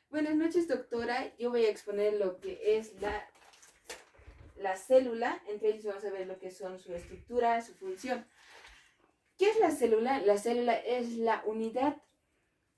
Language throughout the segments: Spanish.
Buenas noches, doctora. Yo voy a exponer lo que es la célula. Entre ellos vamos a ver lo que son su estructura, su función. ¿Qué es la célula? La célula es la unidad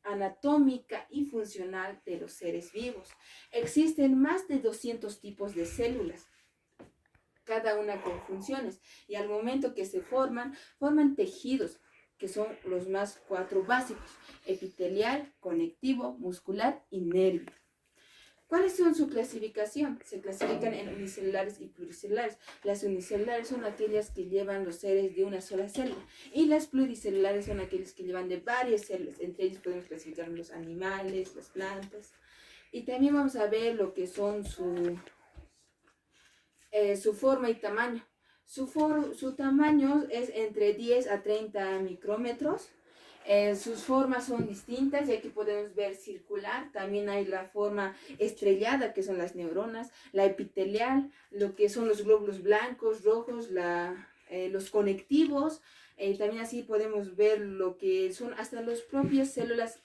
anatómica y funcional de los seres vivos. Existen más de 200 tipos de células, cada una con funciones, y al momento que se forman tejidos, que son los más cuatro básicos: epitelial, conectivo, muscular y nervio. ¿Cuáles son su clasificación? Se clasifican en unicelulares y pluricelulares. Las unicelulares son aquellas que llevan los seres de una sola célula y las pluricelulares son aquellas que llevan de varias células. Entre ellos podemos clasificar los animales, las plantas. Y también vamos a ver lo que son su forma y tamaño. Su tamaño es entre 10 a 30 micrómetros. Sus formas son distintas y aquí podemos ver circular. También hay la forma estrellada, que son las neuronas, la epitelial, lo que son los glóbulos blancos, rojos, los conectivos. También así podemos ver lo que son hasta las propias células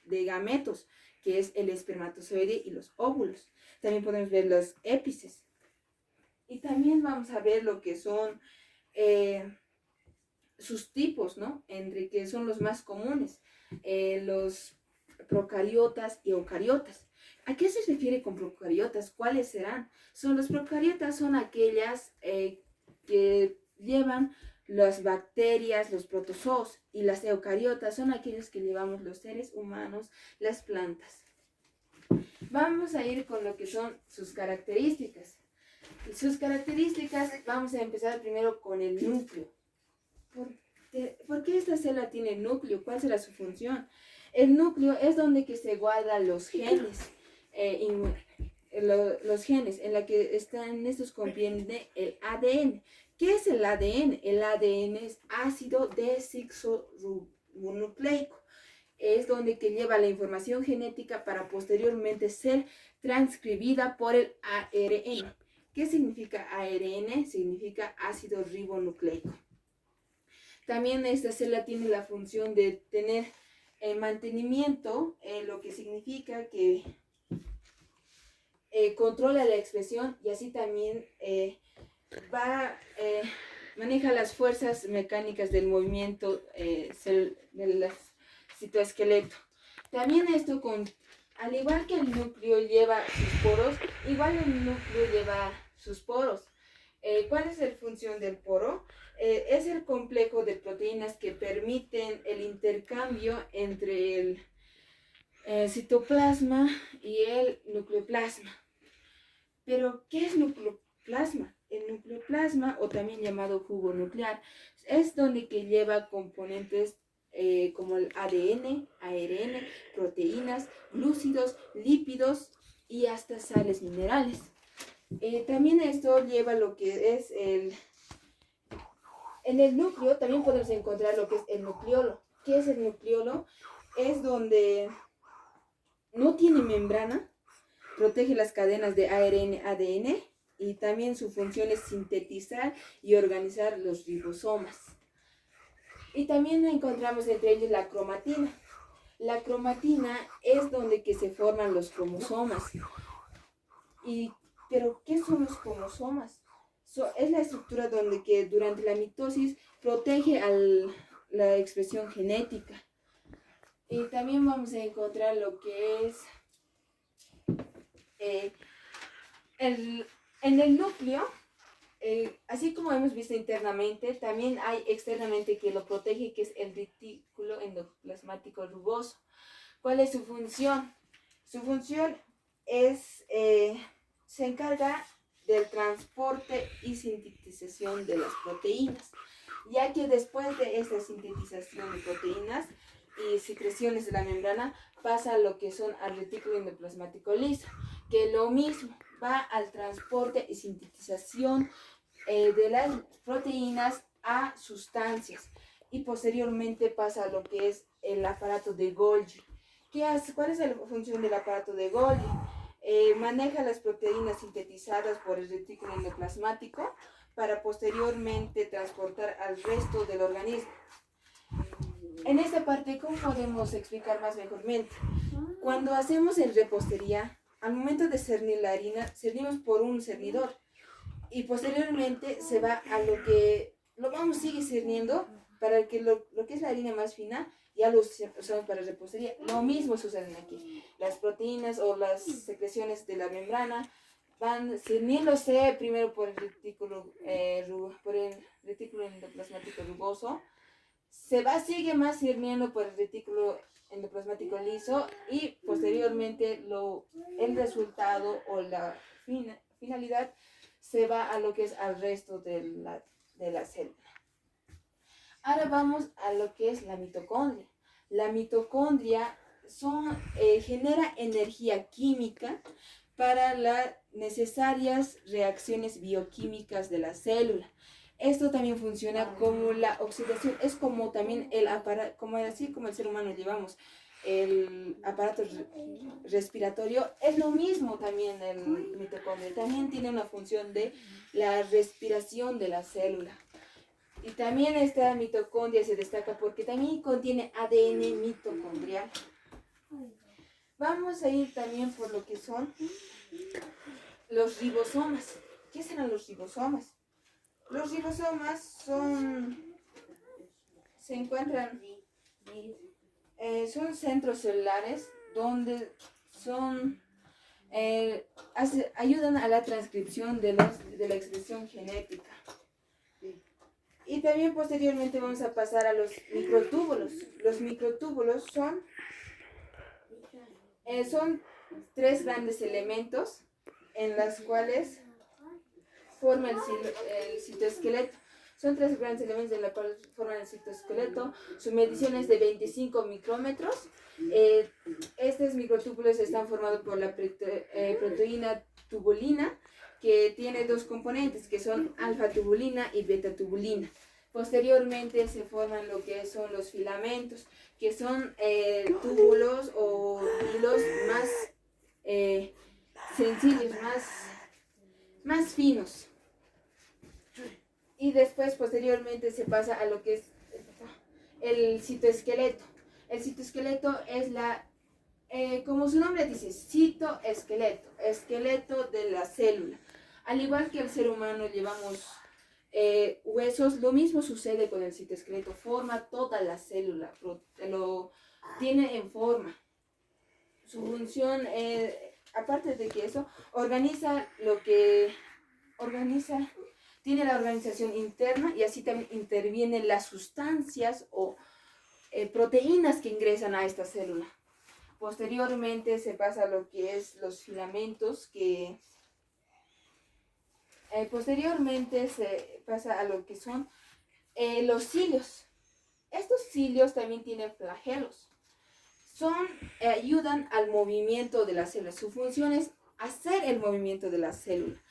de gametos, que es el espermatozoide y los óvulos. También podemos ver los épices. Y también vamos a ver lo que son sus tipos, ¿no? Entre que son los más comunes, los procariotas y eucariotas. ¿A qué se refiere con procariotas? ¿Cuáles serán? Los procariotas son aquellas que llevan las bacterias, los protozoos, y las eucariotas son aquellas que llevamos los seres humanos, las plantas. Vamos a ir con lo que son sus características. Sus características, vamos a empezar primero con el núcleo. ¿Por qué esta célula tiene núcleo? ¿Cuál será su función? El núcleo es donde que se guardan los genes. Los genes en la que están, estos contienen el ADN. ¿Qué es el ADN? El ADN es ácido desoxirribonucleico. Es donde que lleva la información genética para posteriormente ser transcribida por el ARN. ¿Qué significa ARN? Significa ácido ribonucleico. También esta célula tiene la función de tener mantenimiento, lo que significa que controla la expresión y así también maneja las fuerzas mecánicas del movimiento del citoesqueleto. También al igual que el núcleo lleva sus poros, igual el núcleo lleva sus poros. ¿Cuál es la función del poro? Es el complejo de proteínas que permiten el intercambio entre el citoplasma y el nucleoplasma. Pero, ¿qué es nucleoplasma? El nucleoplasma, o también llamado jugo nuclear, es donde que lleva componentes como el ADN, ARN, proteínas, glúcidos, lípidos y hasta sales minerales. También esto lleva lo que es en el núcleo también podemos encontrar lo que es el nucleolo. ¿Qué es el nucleolo? Es donde no tiene membrana, protege las cadenas de ARN, ADN, y también su función es sintetizar y organizar los ribosomas. Y también encontramos entre ellos la cromatina. La cromatina es donde que se forman los cromosomas. ¿Pero qué son los cromosomas? Es la estructura donde que durante la mitosis protege la expresión genética. Y también vamos a encontrar lo que es en el núcleo, así como hemos visto internamente, también hay externamente que lo protege, que es el retículo endoplasmático rugoso. ¿Cuál es su función? Su función se encarga del transporte y sintetización de las proteínas, ya que después de esta sintetización de proteínas y secreciones de la membrana pasa a lo que son al retículo endoplasmático liso, que lo mismo va al transporte y sintetización de las proteínas a sustancias, y posteriormente pasa a lo que es el aparato de Golgi. ¿Cuál es la función del aparato de Golgi? Maneja las proteínas sintetizadas por el retículo endoplasmático para posteriormente transportar al resto del organismo. En esta parte, ¿cómo podemos explicar más mejormente? Cuando hacemos en repostería, al momento de cernir la harina, cernimos por un cernidor y posteriormente se va a lo que lo vamos sigue cerniendo para que lo que es la harina más fina ya lo usamos para repostería. Lo mismo sucede aquí. Las proteínas o las secreciones de la membrana van cerniéndose primero por el retículo endoplasmático rugoso. Sigue más cerniendo por el retículo endoplasmático liso y posteriormente el resultado o la finalidad se va a lo que es al resto de la célula. Ahora vamos a lo que es la mitocondria. La mitocondria genera energía química para las necesarias reacciones bioquímicas de la célula. Esto también funciona como la oxidación, es como también el aparato, como el ser humano llevamos el aparato respiratorio, es lo mismo también el mitocondria, también tiene una función de la respiración de la célula. Y también esta mitocondria se destaca porque también contiene ADN mitocondrial. Vamos a ir también por lo que son los ribosomas. ¿Qué serán los ribosomas? Los ribosomas son centros celulares donde ayudan a la transcripción de la expresión genética. Y también posteriormente vamos a pasar a los microtúbulos. Los microtúbulos son 3 grandes elementos en las cuales forma el citoesqueleto. Son 3 grandes elementos en los cuales forman el citoesqueleto. Su medición es de 25 micrómetros. Estos microtúbulos están formados por la proteína tubulina, que tiene 2 componentes, que son alfa-tubulina y beta-tubulina. Posteriormente se forman lo que son los filamentos, que son túbulos o hilos más sencillos, más finos. Y después, posteriormente, se pasa a lo que es el citoesqueleto. El citoesqueleto es como su nombre dice, citoesqueleto, esqueleto de la célula. Al igual que el ser humano llevamos huesos, lo mismo sucede con el citoesqueleto, forma toda la célula, lo tiene en forma. Su función, aparte de que eso, tiene la organización interna y así también intervienen las sustancias o proteínas que ingresan a esta célula. Posteriormente se pasa a lo que es los filamentos, posteriormente se pasa a lo que son los cilios. Estos cilios también tienen flagelos. Ayudan al movimiento de la célula. Su función es hacer el movimiento de la célula.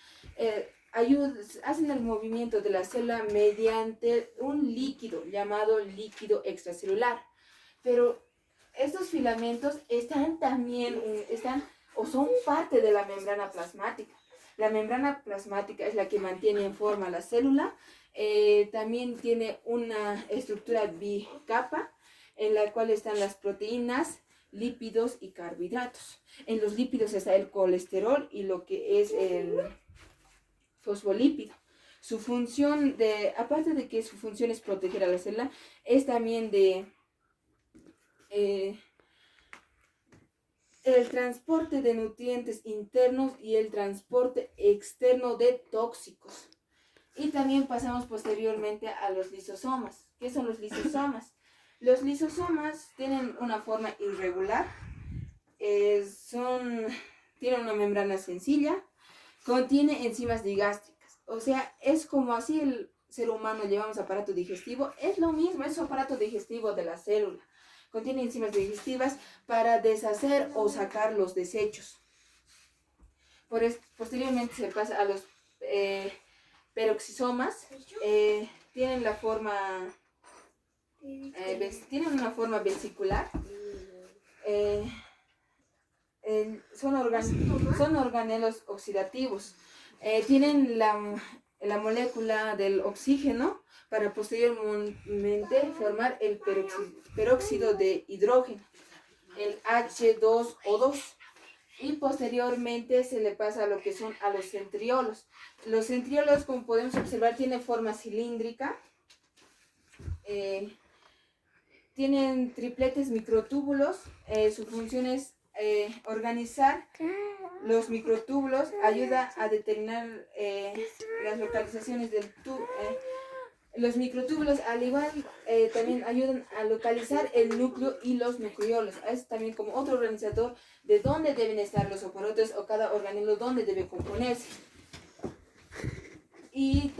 Hacen el movimiento de la célula mediante un líquido llamado líquido extracelular. Pero estos filamentos son parte de la membrana plasmática. La membrana plasmática es la que mantiene en forma la célula. También tiene una estructura bicapa en la cual están las proteínas, lípidos y carbohidratos. En los lípidos está el colesterol y lo que es el fosfolípido. Su función, aparte de que su función es proteger a la célula, es también el transporte de nutrientes internos y el transporte externo de tóxicos. Y también pasamos posteriormente a los lisosomas. ¿Qué son los lisosomas? Los lisosomas tienen una forma irregular, tienen una membrana sencilla, contiene enzimas digástricas. O sea, es como así el ser humano llevamos aparato digestivo, es lo mismo, es su aparato digestivo de la célula. Contiene enzimas digestivas para deshacer o sacar los desechos. Posteriormente se pasa a los peroxisomas. Tienen una forma vesicular. Son organelos oxidativos. Tienen la molécula del oxígeno para posteriormente formar el peróxido de hidrógeno, el H2O2. Y posteriormente se le pasa a lo que son a los centriolos. Los centriolos, como podemos observar, tienen forma cilíndrica. Tienen tripletes microtúbulos. Su función es organizar los microtúbulos, ayuda a determinar las localizaciones del tubo. Los microtúbulos, al igual, también ayudan a localizar el núcleo y los nucleolos. Es también como otro organizador de dónde deben estar los aparatos o cada organelo dónde debe componerse. Y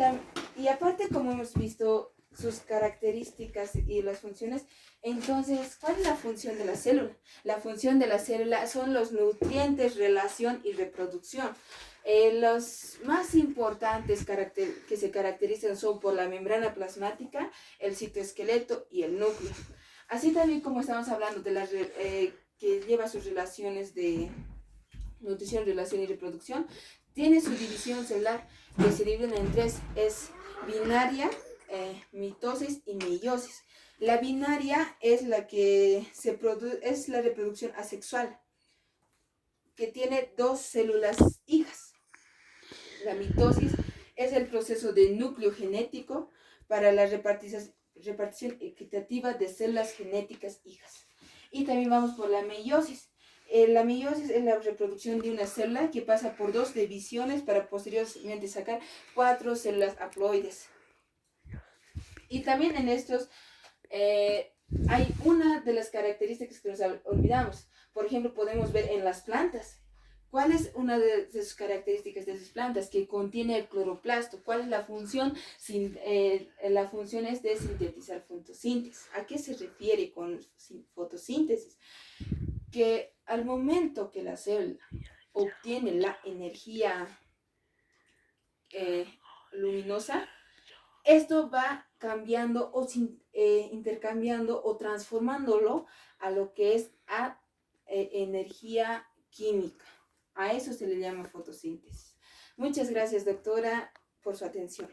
aparte, como hemos visto sus características y las funciones, entonces, ¿cuál es la función de la célula? La función de la célula son los nutrientes, relación y reproducción. Los más importantes que se caracterizan son por la membrana plasmática, el citoesqueleto y el núcleo. Así también como estamos hablando de que lleva sus relaciones de nutrición, relación y reproducción, tiene su división celular que se divide en tres, es binaria, mitosis y meiosis. La binaria es la que es la reproducción asexual, que tiene dos células hijas. La mitosis es el proceso de núcleo genético para la repartición equitativa de células genéticas hijas. Y también vamos por la meiosis. La meiosis es la reproducción de una célula que pasa por dos divisiones para posteriormente sacar 4 células haploides. Y también en estos hay una de las características que nos olvidamos. Por ejemplo, podemos ver en las plantas. ¿Cuál es una de sus características de esas plantas? Que contiene el cloroplasto. ¿Cuál es la función? La función es de sintetizar fotosíntesis. ¿A qué se refiere con fotosíntesis? Que al momento que la célula obtiene la energía luminosa, esto va cambiando o intercambiando o transformándolo a lo que es energía química. A eso se le llama fotosíntesis. Muchas gracias, doctora, por su atención.